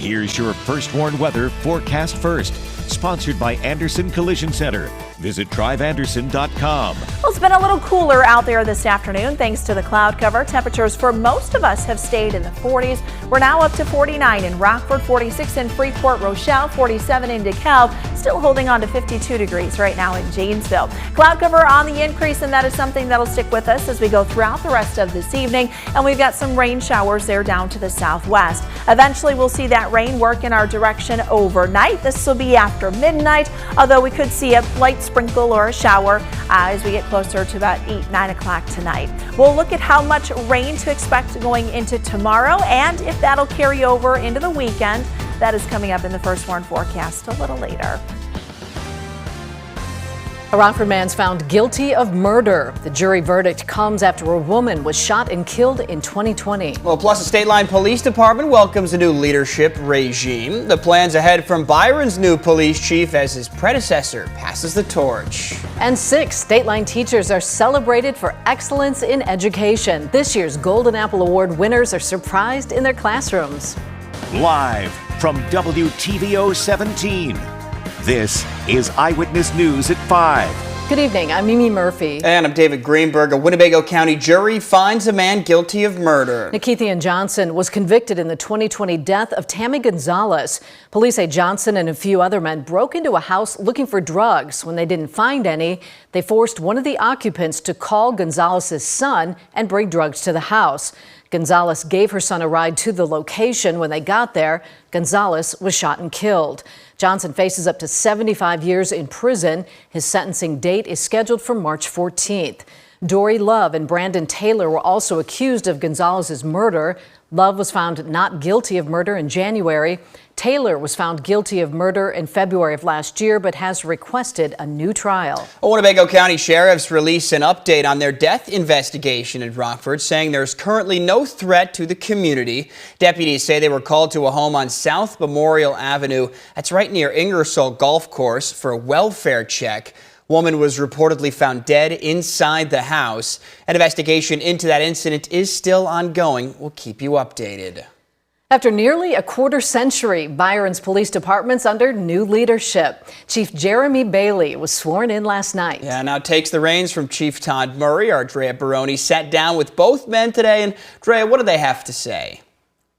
Here's your First Warn weather forecast first. Sponsored by Anderson Collision Center. Visit driveanderson.com. Well, it's been a little cooler out there this afternoon thanks to the cloud cover. Temperatures for most of us have stayed in the 40s. We're now up to 49 in Rockford, 46 in Freeport, Rochelle, 47 in DeKalb. Still holding on to 52 degrees right now in Janesville. Cloud cover on the increase, and that is something that'll stick with us as we go throughout the rest of this evening. And we've got some rain showers there down to the southwest. Eventually, we'll see that rain work in our direction overnight. This will be after midnight, although we could see a light sprinkle or a shower as we get closer to about 8-9 o'clock tonight. We'll look at how much rain to expect going into tomorrow and if that'll carry over into the weekend. That is coming up in the First Warn forecast a little later. A Rockford man's found guilty of murder. The jury verdict comes after a woman was shot and killed in 2020. Well, plus the State Line Police Department welcomes a new leadership regime. The plans ahead from Byron's new police chief as his predecessor passes the torch. And 6 State Line teachers are celebrated for excellence in education. This year's Golden Apple Award winners are surprised in their classrooms. Live from WTVO 17. This is Eyewitness News at 5. Good evening, I'm Mimi Murphy. And I'm David Greenberg. A Winnebago County jury finds a man guilty of murder. Jaylen Johnson was convicted in the 2020 death of Tammy Gonzalez. Police say Johnson and a few other men broke into a house looking for drugs. When they didn't find any, they forced one of the occupants to call Gonzalez's son and bring drugs to the house. Gonzalez gave her son a ride to the location. When they got there, Gonzalez was shot and killed. Johnson faces up to 75 years in prison. His sentencing date is scheduled for March 14th. Dory Love and Brandon Taylor were also accused of Gonzalez's murder. Love was found not guilty of murder in January. Taylor was found guilty of murder in February of last year, but has requested a new trial. Winnebago County sheriffs released an update on their death investigation at Rockford, saying there's currently no threat to the community. Deputies say they were called to a home on South Memorial Avenue. That's right near Ingersoll Golf Course for a welfare check. Woman was reportedly found dead inside the house. An investigation into that incident is still ongoing. We'll keep you updated. After nearly a quarter century, Byron's police department's under new leadership. Chief Jeremy Bailey was sworn in last night. Yeah, now takes the reins from Chief Todd Murray. Our Drea Baroni sat down with both men today. And Drea, what do they have to say?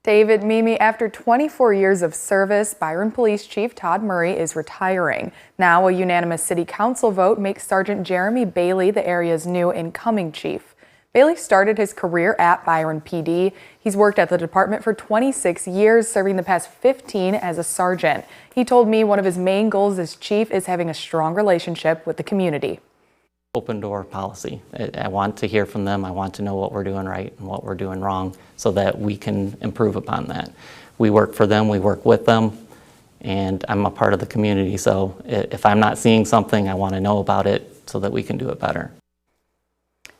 David, Mimi, after 24 years of service, Byron Police Chief Todd Murray is retiring. Now, a unanimous city council vote makes Sergeant Jeremy Bailey the area's new incoming chief. Bailey started his career at Byron PD. He's worked at the department for 26 years, serving the past 15 as a sergeant. He told me one of his main goals as chief is having a strong relationship with the community. Open door policy. I want to hear from them. I want to know what we're doing right and what we're doing wrong so that we can improve upon that. We work for them, we work with them, and I'm a part of the community. So if I'm not seeing something, I want to know about it so that we can do it better.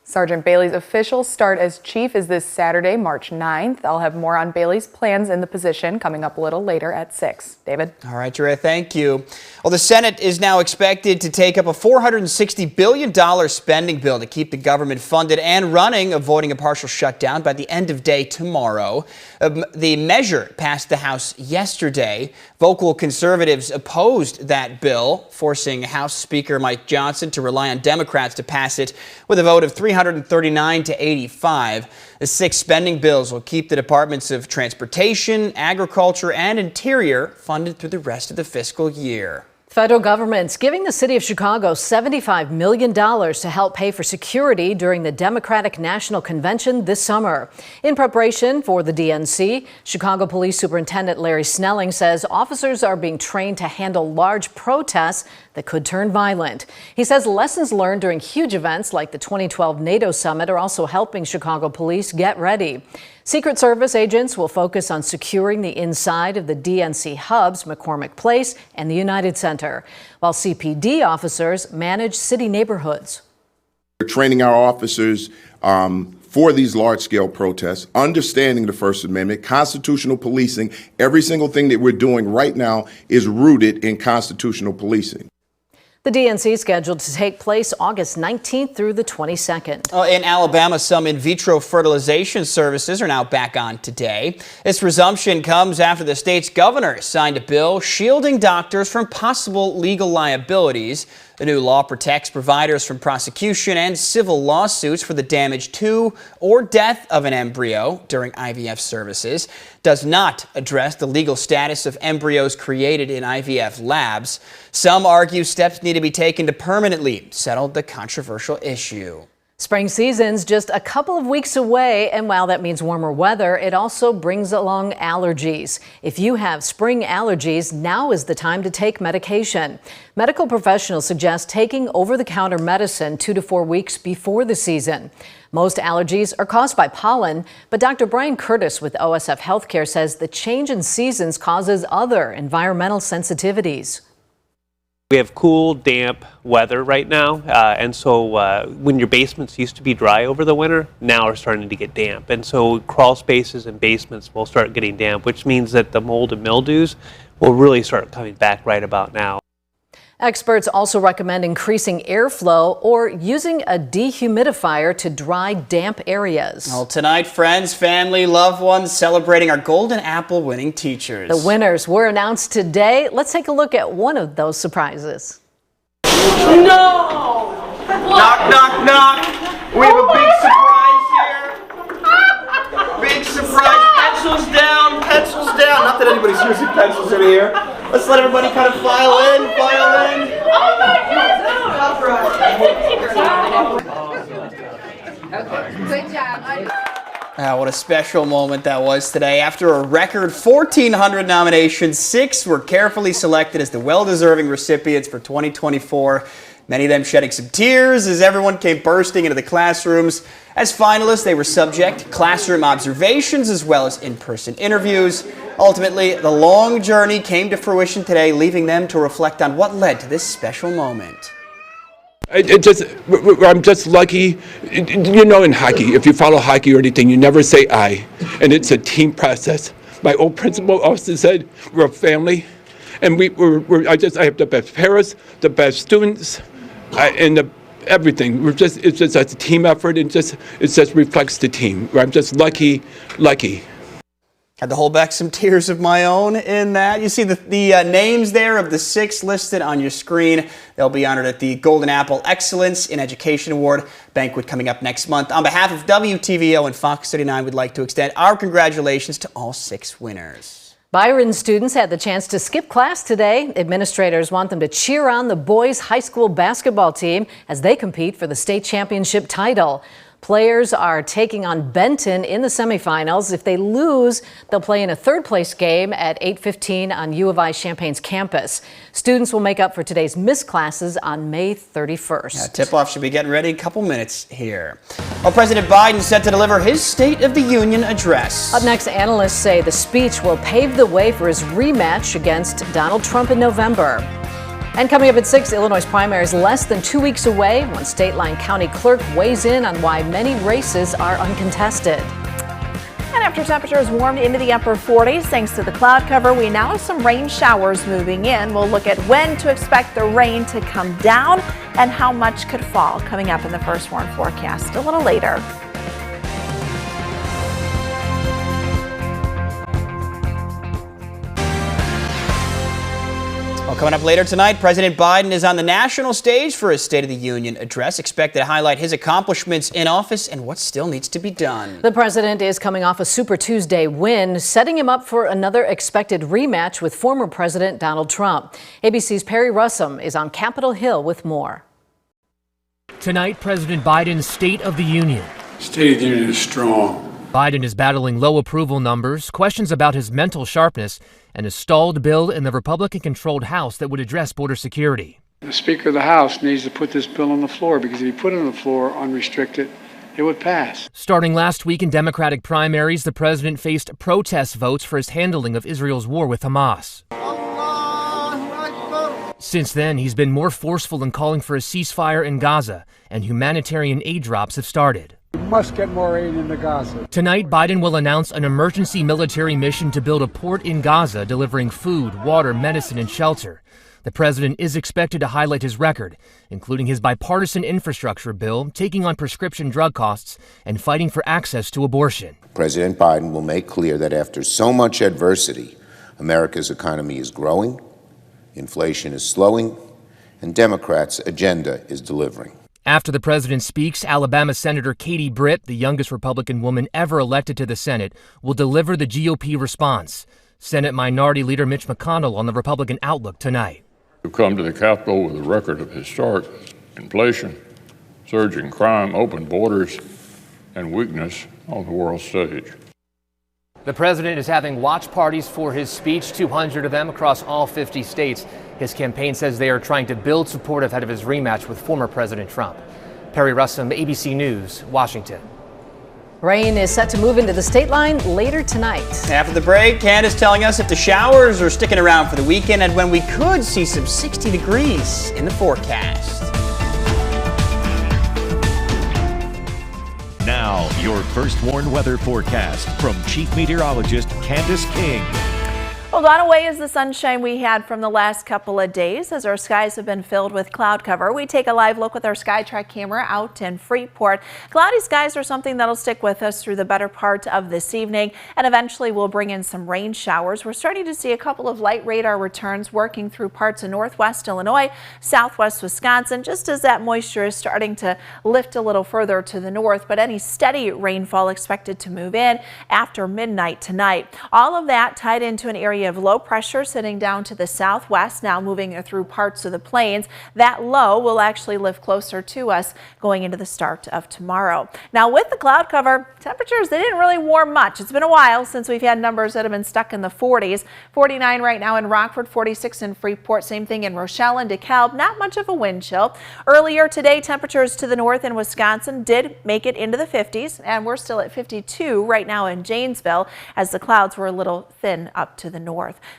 Sergeant Bailey's official start as chief is this Saturday, March 9th. I'll have more on Bailey's plans in the position coming up a little later at 6. David? All right, Drea, thank you. Well, the Senate is now expected to take up a $460 billion spending bill to keep the government funded and running, avoiding a partial shutdown by the end of day tomorrow. The measure passed the House yesterday. Vocal conservatives opposed that bill, forcing House Speaker Mike Johnson to rely on Democrats to pass it with a vote of 339 to 85. The 6 spending bills will keep the Departments of Transportation, Agriculture, and Interior funded through the rest of the fiscal year. The federal government's giving the city of Chicago $75 million to help pay for security during the Democratic National Convention this summer. In preparation for the DNC, Chicago Police Superintendent Larry Snelling says officers are being trained to handle large protests that could turn violent. He says lessons learned during huge events like the 2012 NATO summit are also helping Chicago police get ready. Secret Service agents will focus on securing the inside of the DNC hubs, McCormick Place and the United Center, while CPD officers manage city neighborhoods. We're training our officers for these large-scale protests, understanding the First Amendment, constitutional policing. Every single thing that we're doing right now is rooted in constitutional policing. The DNC is scheduled to take place August 19th through the 22nd. In Alabama, some in vitro fertilization services are now back on today. This resumption comes after the state's governor signed a bill shielding doctors from possible legal liabilities. The new law protects providers from prosecution and civil lawsuits for the damage to or death of an embryo during IVF services. Does not address the legal status of embryos created in IVF labs. Some argue steps need to be taken to permanently settle the controversial issue. Spring season's just a couple of weeks away, and while that means warmer weather, it also brings along allergies. If you have spring allergies, now is the time to take medication. Medical professionals suggest taking over-the-counter medicine 2 to 4 weeks before the season. Most allergies are caused by pollen, but Dr. Brian Curtis with OSF Healthcare says the change in seasons causes other environmental sensitivities. We have cool, damp weather right now, and so when your basements used to be dry over the winter, now are starting to get damp. And so crawl spaces and basements will start getting damp, which means that the mold and mildews will really start coming back right about now. Experts also recommend increasing airflow or using a dehumidifier to dry, damp areas. Well, tonight, friends, family, loved ones celebrating our Golden Apple winning teachers. The winners were announced today. Let's take a look at one of those surprises. No! Knock, knock, knock. We have a big surprise here. Big surprise. Pencils down, pencils down. Not that anybody's using pencils in here. Let's let everybody kind of file in, file in. Good job. What a special moment that was today. After a record 1,400 nominations, 6 were carefully selected as the well-deserving recipients for 2024. Many of them shedding some tears as everyone came bursting into the classrooms. As finalists, they were subject to classroom observations as well as in-person interviews. Ultimately, the long journey came to fruition today, leaving them to reflect on what led to this special moment. I'm just lucky. You know, in hockey, if you follow hockey or anything, you never say I, and it's a team process. My old principal also said we're a family, and I have the best parents, the best students, and everything. It's just a team effort, and it just reflects the team. I'm just lucky. Had to hold back some tears of my own in that. You see the names there of the 6 listed on your screen. They'll be honored at the Golden Apple Excellence in Education Award banquet coming up next month. On behalf of WTVO and Fox 39, we'd like to extend our congratulations to all 6 winners. Byron students had the chance to skip class today. Administrators want them to cheer on the boys' high school basketball team as they compete for the state championship title. Players are taking on Benton in the semifinals. If they lose, they'll play in a third-place game at 8:15 on U of I Champaign's campus. Students will make up for today's missed classes on May 31st. Tip-off should be getting ready in a couple minutes here. Well, President Biden set to deliver his State of the Union address. Up next, analysts say the speech will pave the way for his rematch against Donald Trump in November. And coming up at 6, Illinois primary is less than 2 weeks away. One state line county clerk weighs in on why many races are uncontested. And after temperatures warmed into the upper 40s thanks to the cloud cover, we now have some rain showers moving in. We'll look at when to expect the rain to come down and how much could fall coming up in the first warn forecast a little later. Well, coming up later tonight, President Biden is on the national stage for his State of the Union address, expected to highlight his accomplishments in office and what still needs to be done. The president is coming off a Super Tuesday win, setting him up for another expected rematch with former President Donald Trump. ABC's Perry Russum is on Capitol Hill with more. Tonight, President Biden's State of the Union. State of the Union is strong. Biden is battling low approval numbers, questions about his mental sharpness, and a stalled bill in the Republican-controlled House that would address border security. The Speaker of the House needs to put this bill on the floor because if he put it on the floor unrestricted, it would pass. Starting last week in Democratic primaries, the president faced protest votes for his handling of Israel's war with Hamas. Since then, he's been more forceful in calling for a ceasefire in Gaza, and humanitarian aid drops have started. We must get more aid into Gaza. Tonight, Biden will announce an emergency military mission to build a port in Gaza, delivering food, water, medicine, and shelter. The president is expected to highlight his record, including his bipartisan infrastructure bill, taking on prescription drug costs, and fighting for access to abortion. President Biden will make clear that after so much adversity, America's economy is growing, inflation is slowing, and Democrats' agenda is delivering. After the president speaks, Alabama Senator Katie Britt, the youngest Republican woman ever elected to the Senate, will deliver the GOP response. Senate Minority Leader Mitch McConnell on the Republican outlook tonight. We've come to the Capitol with a record of historic inflation, surging crime, open borders, and weakness on the world stage. The president is having watch parties for his speech, 200 of them across all 50 states. His campaign says they are trying to build support ahead of his rematch with former President Trump. Perry Russum, ABC News, Washington. Rain is set to move into the state line later tonight. After the break, Candace telling us if the showers are sticking around for the weekend and when we could see some 60 degrees in the forecast. Now, your first warned weather forecast from Chief Meteorologist Candace King. Well, gone away is the sunshine we had from the last couple of days as our skies have been filled with cloud cover. We take a live look with our SkyTrack camera out in Freeport. Cloudy skies are something that'll stick with us through the better part of this evening, and eventually we'll bring in some rain showers. We're starting to see a couple of light radar returns working through parts of northwest Illinois, southwest Wisconsin, just as that moisture is starting to lift a little further to the north, but any steady rainfall expected to move in after midnight tonight. All of that tied into an area of low pressure sitting down to the southwest, now moving through parts of the plains. That low will actually lift closer to us going into the start of tomorrow. Now with the cloud cover, temperatures, they didn't really warm much. It's been a while since we've had numbers that have been stuck in the 40s. 49 right now in Rockford, 46 in Freeport, same thing in Rochelle and DeKalb. Not much of a wind chill. Earlier today, temperatures to the north in Wisconsin did make it into the 50s, and we're still at 52 right now in Janesville as the clouds were a little thin up to the north.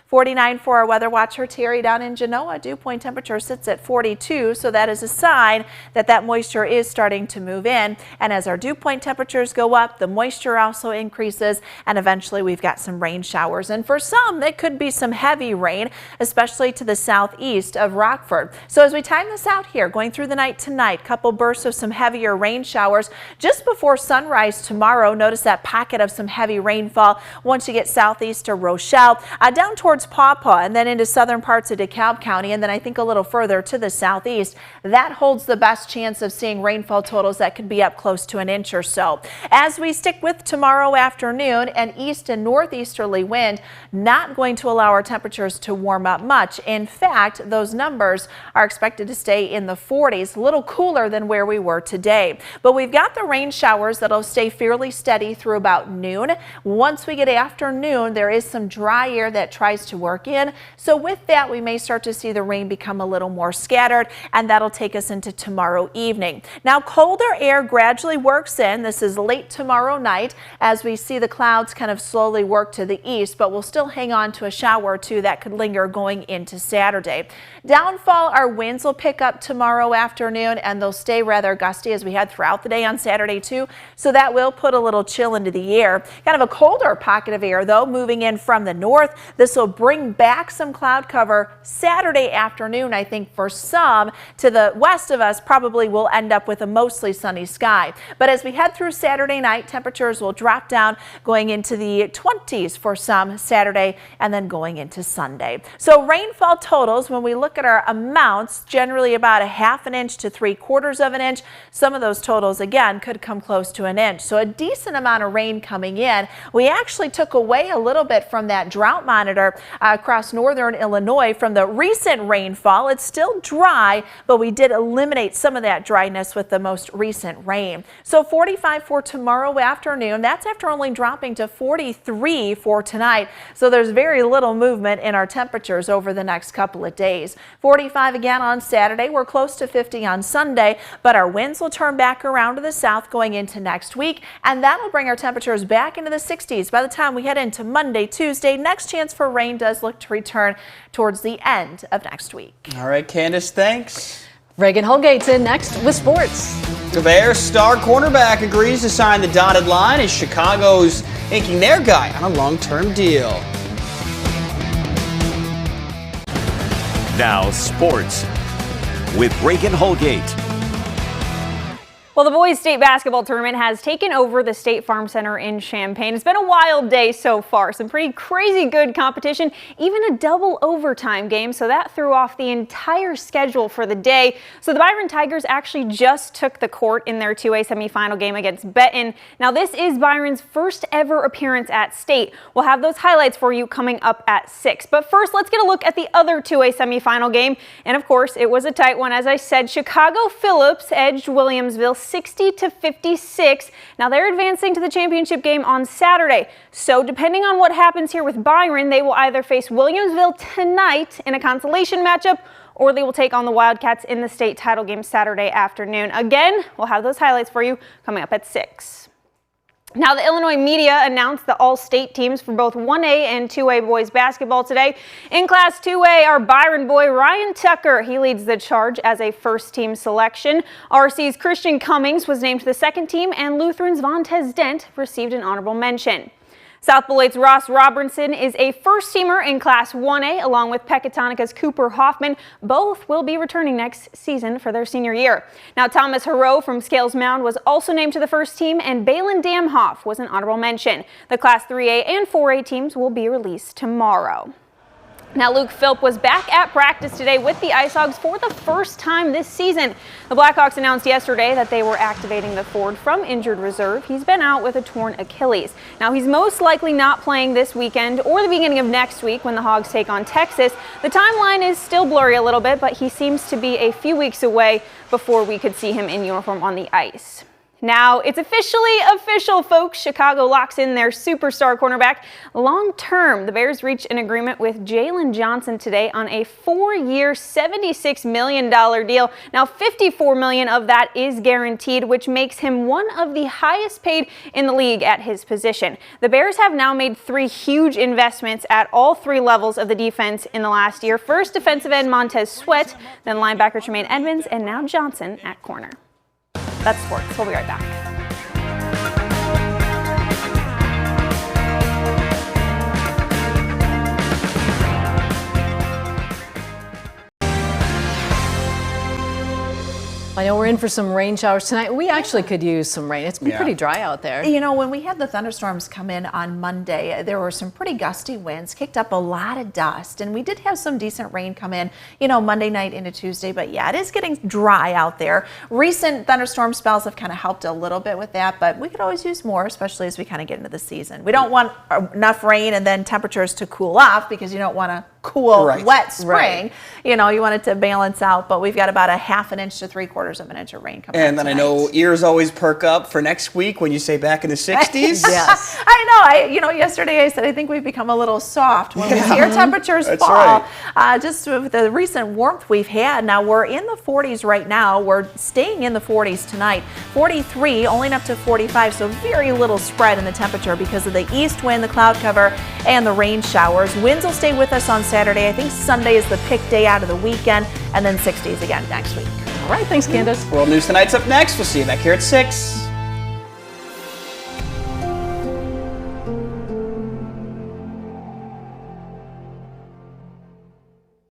49 for our weather watcher Terry down in Genoa. Dew point temperature sits at 42, so that is a sign that that moisture is starting to move in. And as our dew point temperatures go up, the moisture also increases, and eventually we've got some rain showers. And for some, it could be some heavy rain, especially to the southeast of Rockford. So as we time this out here, going through the night tonight, couple bursts of some heavier rain showers just before sunrise tomorrow. Notice that pocket of some heavy rainfall once you get southeast to Rochelle. Down towards Paw Paw and then into southern parts of DeKalb County, and then I think a little further to the southeast. That holds the best chance of seeing rainfall totals that could be up close to an inch or so. As we stick with tomorrow afternoon, an east and northeasterly wind not going to allow our temperatures to warm up much. In fact, those numbers are expected to stay in the 40s, a little cooler than where we were today. But we've got the rain showers that'll stay fairly steady through about noon. Once we get afternoon, there is some dry air that tries to work in. So with that, we may start to see the rain become a little more scattered, and that'll take us into tomorrow evening. Now, colder air gradually works in. This is late tomorrow night as we see the clouds kind of slowly work to the east, but we'll still hang on to a shower or two that could linger going into Saturday. Downfall, our winds will pick up tomorrow afternoon, and they'll stay rather gusty as we head throughout the day on Saturday too. So that will put a little chill into the air. Kind of a colder pocket of air though moving in from the north. This will bring back some cloud cover Saturday afternoon. I think for some to the west of us probably will end up with a mostly sunny sky. But as we head through Saturday night, temperatures will drop down going into the 20s for some Saturday and then going into Sunday. So rainfall totals, when we look at our amounts, generally about a ½ inch to 3/4 of an inch. Some of those totals again could come close to an inch. So a decent amount of rain coming in. We actually took away a little bit from that drought monitor across northern Illinois from the recent rainfall. It's still dry, but we did eliminate some of that dryness with the most recent rain. So 45 for tomorrow afternoon. That's after only dropping to 43 for tonight. So there's very little movement in our temperatures over the next couple of days. 45 again on Saturday. We're close to 50 on Sunday, but our winds will turn back around to the south going into next week, and that'll bring our temperatures back into the 60s by the time we head into Monday, Tuesday. Next chance for rain does look to return towards the end of next week. All right, Candace, thanks. Reagan Holgate's in next with sports. The Bears star cornerback agrees to sign the dotted line as Chicago's inking their guy on a long-term deal. Now sports with Reagan Holgate. Well, the boys' state basketball tournament has taken over the State Farm Center in Champaign. It's been a wild day so far. Some pretty crazy good competition, even a double overtime game. So that threw off the entire schedule for the day. So the Byron Tigers actually just took the court in their 2A semifinal game against Benton. Now, this is Byron's first ever appearance at state. We'll have those highlights for you coming up at 6. But first, let's get a look at the other 2A semifinal game. And of course, it was a tight one. As I said, Chicago Phillips edged Williamsville 60-56. Now they're advancing to the championship game on Saturday. So depending on what happens here with Byron, they will either face Williamsville tonight in a consolation matchup, or they will take on the Wildcats in the state title game Saturday afternoon. Again, we'll have those highlights for you coming up at 6. Now, the Illinois media announced the all-state teams for both 1A and 2A boys basketball today. In Class 2A, our Byron boy, Ryan Tucker, he leads the charge as a first-team selection. RC's Christian Cummings was named to the second team, and Lutheran's Vontez Dent received an honorable mention. South Beloit's Ross Robertson is a first-teamer in Class 1A, along with Pecatonica's Cooper Hoffman. Both will be returning next season for their senior year. Now, Thomas Hero from Scales Mound was also named to the first team, and Balin Damhoff was an honorable mention. The Class 3A and 4A teams will be released tomorrow. Now, Luke Philp was back at practice today with the IceHogs for the first time this season. The Blackhawks announced yesterday that they were activating the forward from injured reserve. He's been out with a torn Achilles. Now, he's most likely not playing this weekend or the beginning of next week when the Hogs take on Texas. The timeline is still blurry a little bit, but he seems to be a few weeks away before we could see him in uniform on the ice. Now, it's official, folks. Chicago locks in their superstar cornerback. Long-term, the Bears reached an agreement with Jaylen Johnson today on a 4-year, $76 million deal. Now, $54 million of that is guaranteed, which makes him one of the highest paid in the league at his position. The Bears have now made 3 huge investments at all 3 levels of the defense in the last year. First, defensive end Montez Sweat, then linebacker Tremaine Edmonds, and now Johnson at corner. That's sports. We'll be right back. I know we're in for some rain showers tonight. We actually could use some rain. It's been pretty dry out there. You know, when we had the thunderstorms come in on Monday, there were some pretty gusty winds, kicked up a lot of dust, and we did have some decent rain come in, you know, Monday night into Tuesday. But yeah, it is getting dry out there. Recent thunderstorm spells have kind of helped a little bit with that, but we could always use more, especially as we kind of get into the season. We don't want enough rain and then temperatures to cool off, because you don't want to cool, wet spring. You know, you want it to balance out, but we've got about a 1/2 inch to 3/4 of an inch of rain coming in. And then tonight. I know ears always perk up for next week when you say back in the 60s. Yes. I know. Yesterday I said I think we've become a little soft when we see our temperatures fall. Right. Just with the recent warmth we've had. Now we're in the 40s right now. We're staying in the 40s tonight. 43, only up to 45, so very little spread in the temperature because of the east wind, the cloud cover, and the rain showers. Winds will stay with us on Saturday. I think Sunday is the pick day out of the weekend, and then 60s again next week. All right, thanks, Candace. World News Tonight's up next. We'll see you back here at 6.